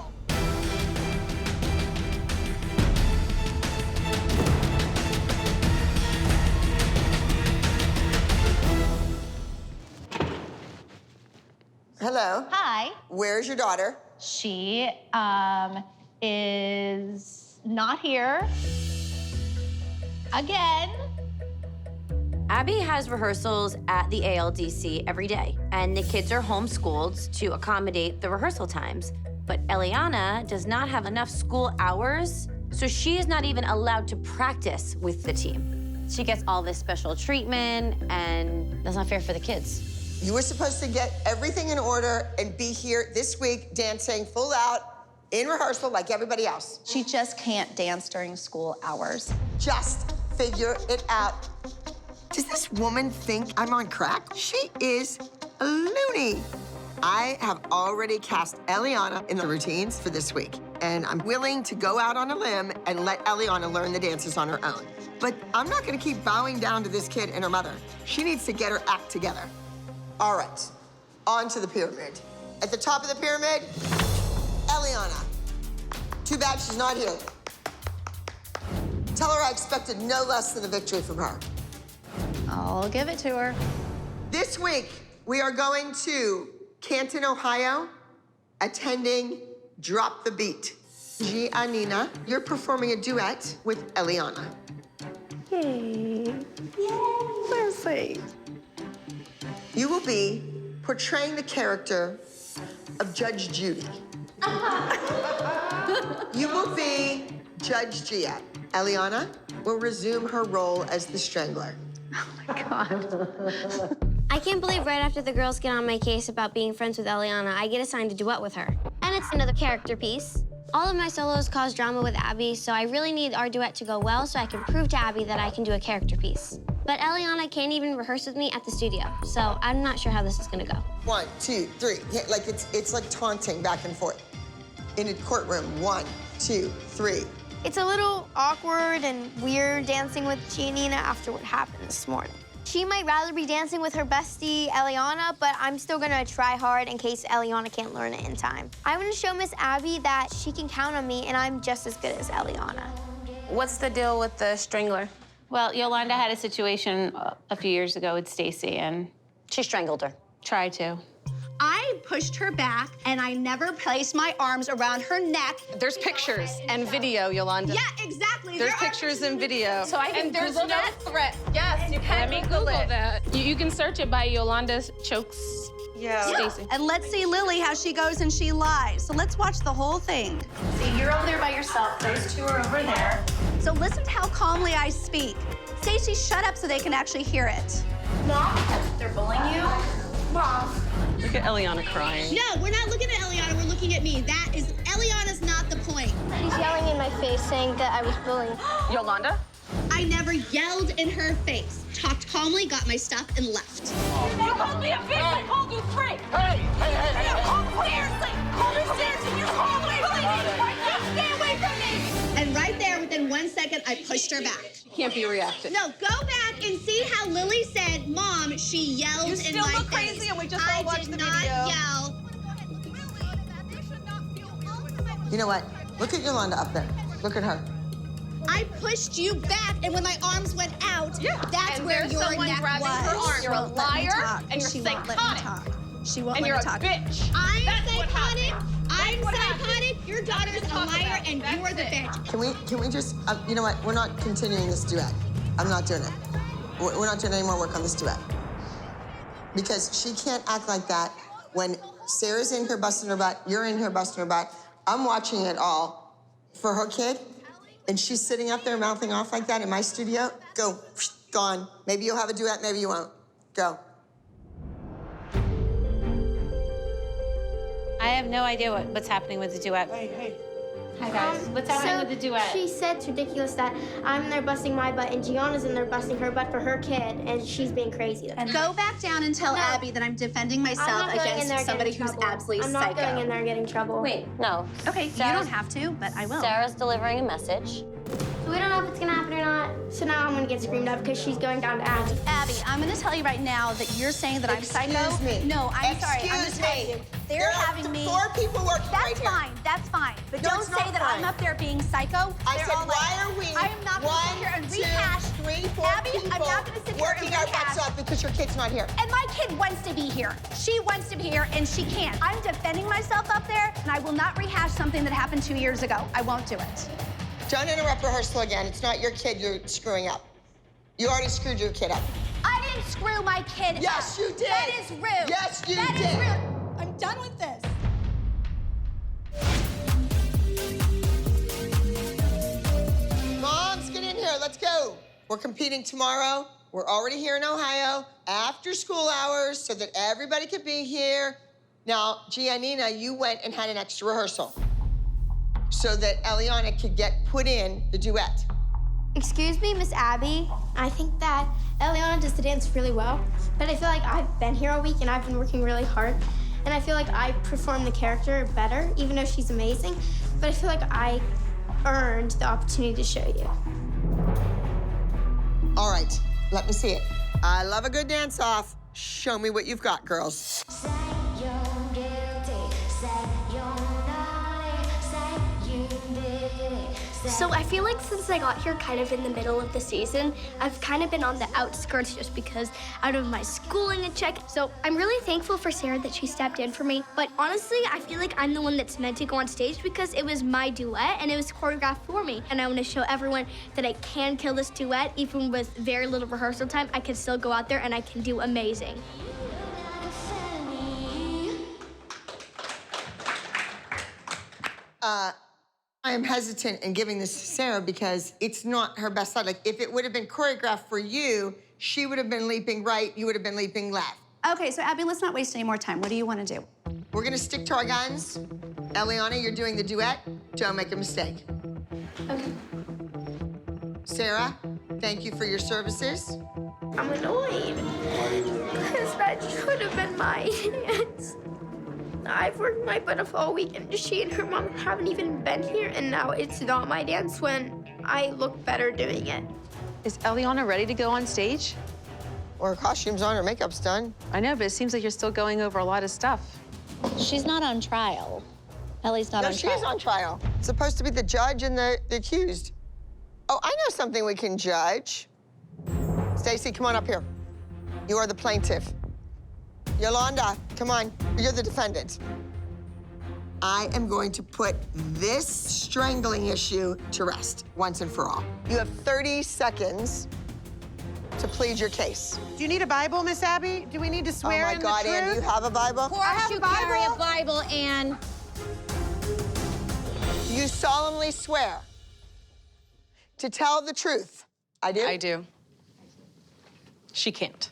Hello. Hi. Where's your daughter? She is not here. Again. Abby has rehearsals at the ALDC every day, and the kids are homeschooled to accommodate the rehearsal times. But Eliana does not have enough school hours, so she is not even allowed to practice with the team. She gets all this special treatment, and that's not fair for the kids. You were supposed to get everything in order and be here this week dancing full out in rehearsal like everybody else. She just can't dance during school hours. Just figure it out. Does this woman think I'm on crack? She is a loony. I have already cast Eliana in the routines for this week, and I'm willing to go out on a limb and let Eliana learn the dances on her own. But I'm not gonna keep bowing down to this kid and her mother. She needs to get her act together. All right, on to the pyramid. At the top of the pyramid, Eliana. Too bad she's not here. Tell her I expected no less than a victory from her. I'll give it to her. This week, we are going to Canton, Ohio, attending Drop the Beat. Giannina, you're performing a duet with Eliana. Yay. Yay. So sweet. You will be portraying the character of Judge Judy. You will be Judge Gia. Eliana will resume her role as the Strangler. Oh my God. I can't believe right after the girls get on my case about being friends with Eliana, I get assigned a duet with her. And it's another character piece. All of my solos cause drama with Abby, so I really need our duet to go well so I can prove to Abby that I can do a character piece. But Eliana can't even rehearse with me at the studio, so I'm not sure how this is gonna go. 1, 2, 3. Yeah, like it's like taunting back and forth. In a courtroom, 1, 2, 3. It's a little awkward and weird dancing with Giannina after what happened this morning. She might rather be dancing with her bestie, Eliana, but I'm still gonna try hard in case Eliana can't learn it in time. I wanna show Miss Abby that she can count on me and I'm just as good as Eliana. What's the deal with the strangler? Well, Yolanda had a situation a few years ago with Stacy, and she strangled her. Tried to. I pushed her back, and I never placed my arms around her neck. There's pictures and video, Yolanda. Yeah, exactly. There's There are pictures and video. So I can and there's Google no that? threat. Yes, you can Let me Google that. You can search it by Yolanda Chokes. Yeah. Stacy. And let's see Lily, how she goes and she lies. So let's watch the whole thing. See, you're over there by yourself. Those two are over there. So listen to how calmly I speak. Stacy, shut up so they can actually hear it. Mom, they're bullying you. Mom. Look at Eliana crying. No, we're not looking at Eliana, we're looking at me. Eliana's not the point. She's yelling in my face saying that I was bullying. Yolanda? I never yelled in her face. Talked calmly, got my stuff, and left. You called me a bitch. I called you Frank. Hey. Seriously. Seriously, you called me. Stay away from me. And right there, within 1 second, I pushed her back. Can't be reactive. No, go back and see how Lily said, Mom, she yelled in my face. You still look crazy, and we just all watched the video. I did not yell. You know what? Look at Yolanda up there. Look at her. I pushed you back, and when my arms went out, that's And where there's your someone neck grabbing was. her arm. You're a liar, and you're She won't let me psychotic. talk. She won't And let you're me a talk. bitch. I'm That's what psychotic. happened. I'm That's what psychotic. happened. Your daughter's a Talk liar, about it. and That's you're the it. bitch. Can we just, you know what? We're not continuing this duet. I'm not doing it. We're not doing any more work on this duet. Because she can't act like that when Sarah's in here busting her butt, you're in here busting her butt. I'm watching it all for her kid, and she's sitting up there mouthing off like that in my studio. Go, gone. Maybe you'll have a duet, maybe you won't. Go. I have no idea what's happening with the duet. Hi, guys. What's happening with the duet? She said it's ridiculous that I'm in there busting my butt and Gianna's in there busting her butt for her kid, and she's being crazy. And go back down and tell Abby that I'm defending myself against somebody who's absolutely I'm psycho. not going in there and getting trouble. Wait, no. Okay, you don't have to, but I will. Sarah's delivering a message. So we don't know if it's gonna happen or not. So now I'm gonna get screamed at because she's going down to Abby. Abby, I'm gonna tell you right now that you're saying that I'm psycho. Excuse me. No, I'm sorry. I'm Excuse gonna tell me. you. They're There are having me. 4 people working right That's here. fine. That's fine. But No, don't it's say not that fine. I'm up there being psycho. I They're said, all why like, are we I am not gonna sit here and rehash. 1, 2, 3, 4 Abby, people I'm not gonna sit here working and our rehash. butts off because your kid's not here? And my kid wants to be here. She wants to be here, and she can't. I'm defending myself up there, and I will not rehash something that happened 2 years ago. I won't do it. Don't interrupt rehearsal again. It's not your kid you're screwing up. You already screwed your kid up. I didn't screw my kid Yes, up. you did. That is rude. Yes, you That is did. rude. I'm done with this. Moms, get in here. Let's go. We're competing tomorrow. We're already here in Ohio after school hours so that everybody could be here. Now, Giannina, you went and had an extra rehearsal so that Eliana could get put in the duet. Excuse me, Miss Abby. I think that Eliana does the dance really well, but I feel like I've been here all week and I've been working really hard, and I feel like I perform the character better, even though she's amazing, but I feel like I earned the opportunity to show you. All right, let me see it. I love a good dance-off. Show me what you've got, girls. So I feel like since I got here kind of in the middle of the season, I've kind of been on the outskirts just because out of my schooling and check. So I'm really thankful for Sarah that she stepped in for me. But honestly, I feel like I'm the one that's meant to go on stage because it was my duet and it was choreographed for me. And I want to show everyone that I can kill this duet, even with very little rehearsal time. I can still go out there and I can do amazing. I am hesitant in giving this to Sarah because it's not her best side. Like, if it would have been choreographed for you, she would have been leaping right, you would have been leaping left. Okay, so Abby, let's not waste any more time. What do you want to do? We're gonna stick to our guns. Eliana, you're doing the duet. Don't make a mistake. Okay. Sarah, thank you for your services. I'm annoyed because that should have been my dance. I've worked my butt off all week, and she and her mom haven't even been here, and now it's not my dance when I look better doing it. Is Eliana ready to go on stage? Well, her costume's on, her makeup's done. I know, but it seems like you're still going over a lot of stuff. She's not on trial. Ellie's not No, on she trial. is on trial. It's supposed to be the judge and the accused. Oh, I know something we can judge. Stacy, come on up here. You are the plaintiff. Yolanda, come on. You're the defendant. I am going to put this strangling issue to rest once and for all. You have 30 seconds to plead your case. Do you need a Bible, Miss Abby? Do we need to swear in the truth? Oh my God, Ann, do you have a Bible? Of course you carry a Bible, Ann. Do you solemnly swear to tell the truth? I do? I do. She can't.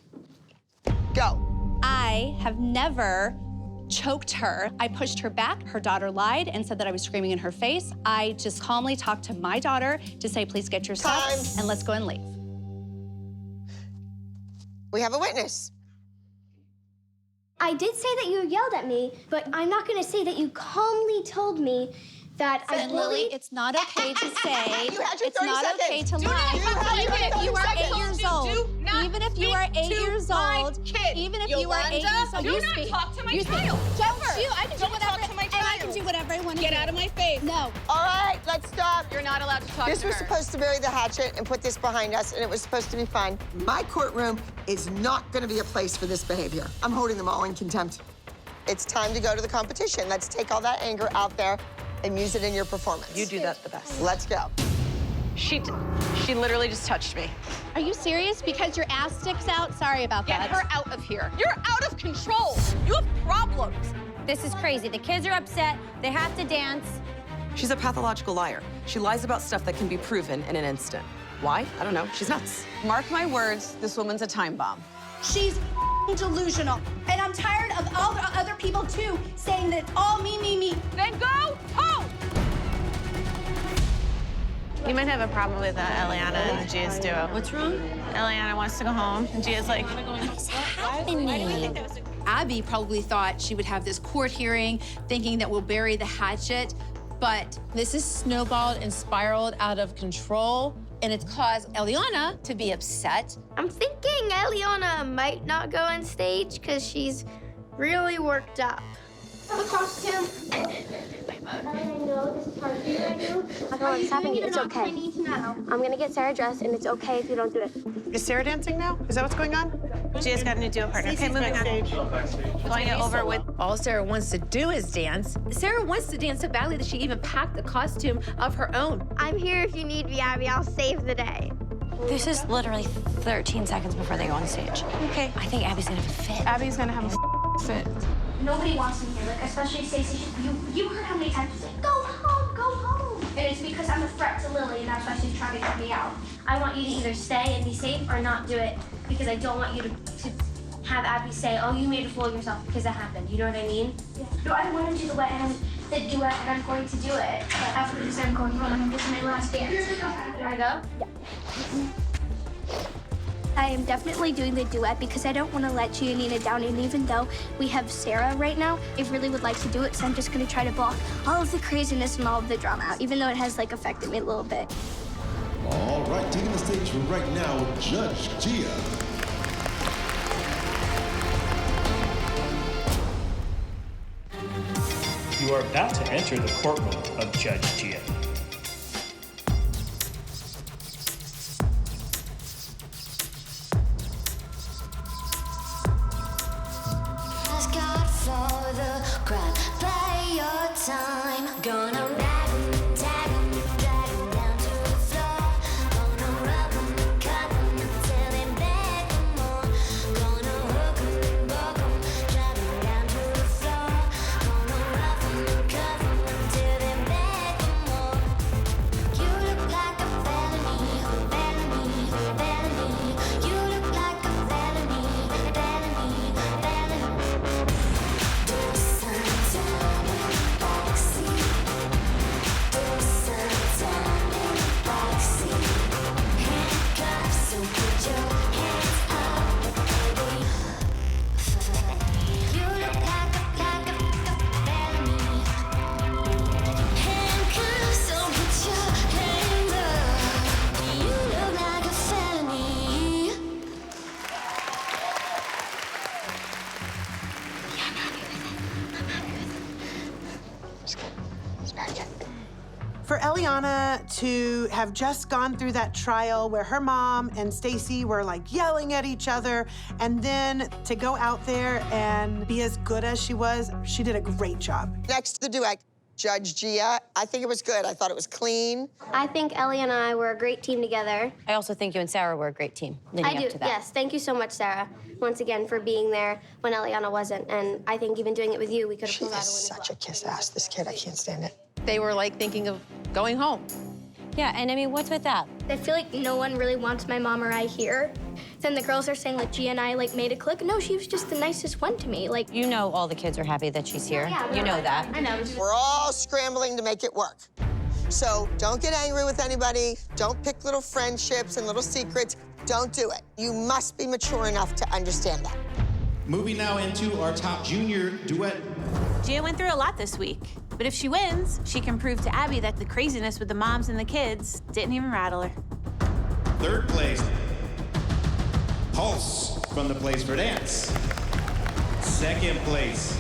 Go. I have never choked her. I pushed her back. Her daughter lied and said that I was screaming in her face. I just calmly talked to my daughter to say, please get your stuff and let's go and leave. We have a witness. I did say that you yelled at me, but I'm not gonna say that you calmly told me that I And Lily, it's not okay to say. You had your It's 30 not seconds. okay to Do lie. not Even if you are 30 8 years seconds. old. Do not Even if you are 8 years old. Even if you are 8 years old. do not talk to my child. Don't you? I can do Don't whatever. talk to my And I can child. do whatever I want to do. Get out of my face. No. All right, let's stop. You're not allowed to talk This to was her. supposed to bury the hatchet and put this behind us, and it was supposed to be fun. My courtroom is not going to be a place for this behavior. I'm holding them all in contempt. It's time to go to the competition. Let's take all that anger out there and use it in your performance. You do that the best. Let's go. She literally just touched me. Are you serious? Because your ass sticks out? Sorry about Get that. her out of here. You're out of control. You have problems. This is crazy. The kids are upset. They have to dance. She's a pathological liar. She lies about stuff that can be proven in an instant. Why? I don't know. She's nuts. Mark my words, this woman's a time bomb. She's delusional. And I'm tired of all the other people, too, saying that it's all me, me, me. Then go home. You might have a problem with Eliana and Gia's duo. What's wrong? Eliana wants to go home, and Gia's like, Abby probably thought she would have this court hearing, thinking that we'll bury the hatchet, but this has snowballed and spiraled out of control, and it's caused Eliana to be upset. I'm thinking Eliana might not go on stage because she's really worked up. The costume. I know this is hard for you right now. I know what's happening. It's okay. I need to know. I'm gonna get Sarah dressed, and it's okay if you don't do it. Is Sarah dancing now? Is that what's going on? Gia's got a new duo partner. Okay, moving on. Going it over with. All Sarah wants to do is dance. Sarah wants to dance so badly that she even packed a costume of her own. I'm here if you need me, Abby. I'll save the day. This is literally 13 seconds before they go on stage. Okay. I think Abby's gonna have a fit. Abby's gonna have a fit. Nobody wants me here, like especially Stacey. You heard how many times she said, "Go home, go home," and it's because I'm a threat to Lily, and that's why she's trying to get me out. I want you to either stay and be safe or not do it, because I don't want you to have Abby say, "Oh, you made a fool of yourself," because that happened. You know what I mean? Yeah. No, I want to do the duet, and the duet, and I'm going to do it. But after this, I'm going home, and this is my last dance. Can I go? Yeah. I am definitely doing the duet because I don't want to let Giannina down, and even though we have Sarah right now, I really would like to do it, so I'm just going to try to block all of the craziness and all of the drama out, even though it has, like, affected me a little bit. All right, taking the stage right now, Judge Gia. You are about to enter the courtroom of Judge Gia. Time. Gonna rag 'em, tag 'em, drag 'em down to the floor. Gonna rub 'em, cut 'em until they beg for more. Gonna hook 'em, buck 'em, drag 'em down to the floor. Gonna rough 'em, cuff 'em until they beg for more. For Eliana to have just gone through that trial where her mom and Stacy were like yelling at each other, and then to go out there and be as good as she did a great job. Next to the duet, Judge Gia. I think it was good. I thought it was clean. I think Ellie and I were a great team together. I also think you and Sarah were a great team leading up to that. Yes. Thank you so much, Sarah, once again, for being there when Eliana wasn't. And I think even doing it with you, we could have pulled out a win. She is such a kiss ass, this kid. I can't stand it. They were like thinking of going home. Yeah, and I mean, what's with that? I feel like no one really wants my mom or I here. Then the girls are saying, like, Gia and I, like, made a click. No, she was just the nicest one to me. Like, You know all the kids are happy that she's here. Yeah, You know that. I know. We're all scrambling to make it work. So don't get angry with anybody. Don't pick little friendships and little secrets. Don't do it. You must be mature enough to understand that. Moving now into our top junior duet. Gia went through a lot this week, but if she wins, she can prove to Abby that the craziness with the moms and the kids didn't even rattle her. Third place, Pulse from the Place for Dance. Second place,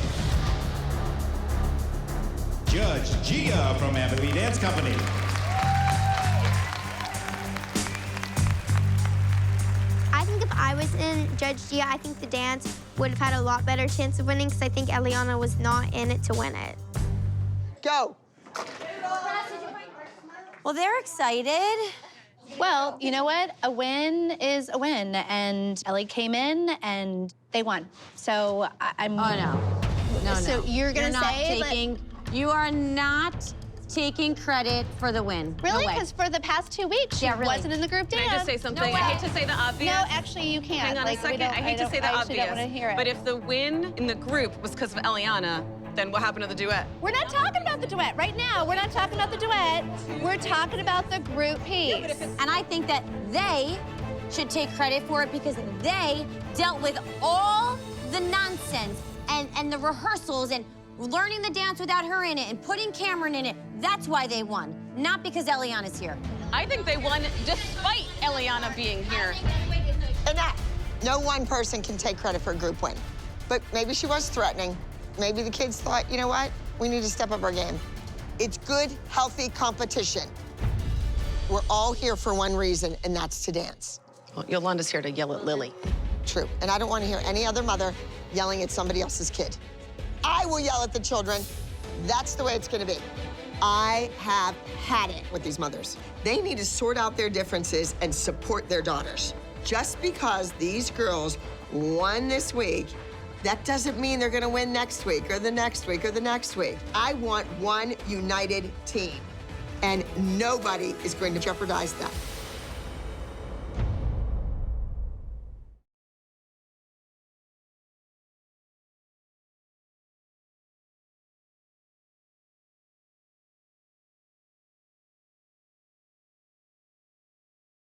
Judge Gia from Abby Dance Company. I think if I was in Judge Gia, I think the dance would have had a lot better chance of winning because I think Eliana was not in it to win it. Go. Well, they're excited. Well, you know what? A win is a win, and Ellie came in and they won. So I'm. Oh no, So you're gonna not say taking. You are not taking credit for the win. Really? No way. Because for the past 2 weeks, she Yeah, really. wasn't in the group dance. Can I just say something? I hate to say the obvious. No, actually, you can't. Hang on Like, a we second. don't- I hate to say the I obvious. actually don't want to hear it. But if the win in the group was because of Eliana, then what happened to the duet? We're not talking about the duet right now. We're not talking about the duet. We're talking about the group piece. And I think that they should take credit for it because they dealt with all the nonsense and the rehearsals and learning the dance without her in it and putting Cameron in it. That's why they won, not because Eliana's here. I think they won despite Eliana being here. Enough. No one person can take credit for a group win. But maybe she was threatening. Maybe the kids thought, you know what? We need to step up our game. It's good, healthy competition. We're all here for one reason, and that's to dance. Well, Yolanda's here to yell at Lily. True. And I don't want to hear any other mother yelling at somebody else's kid. I will yell at the children. That's the way it's going to be. I have had it with these mothers. They need to sort out their differences and support their daughters. Just because these girls won this week, that doesn't mean they're going to win next week or the next week or the next week. I want one united team, and nobody is going to jeopardize that.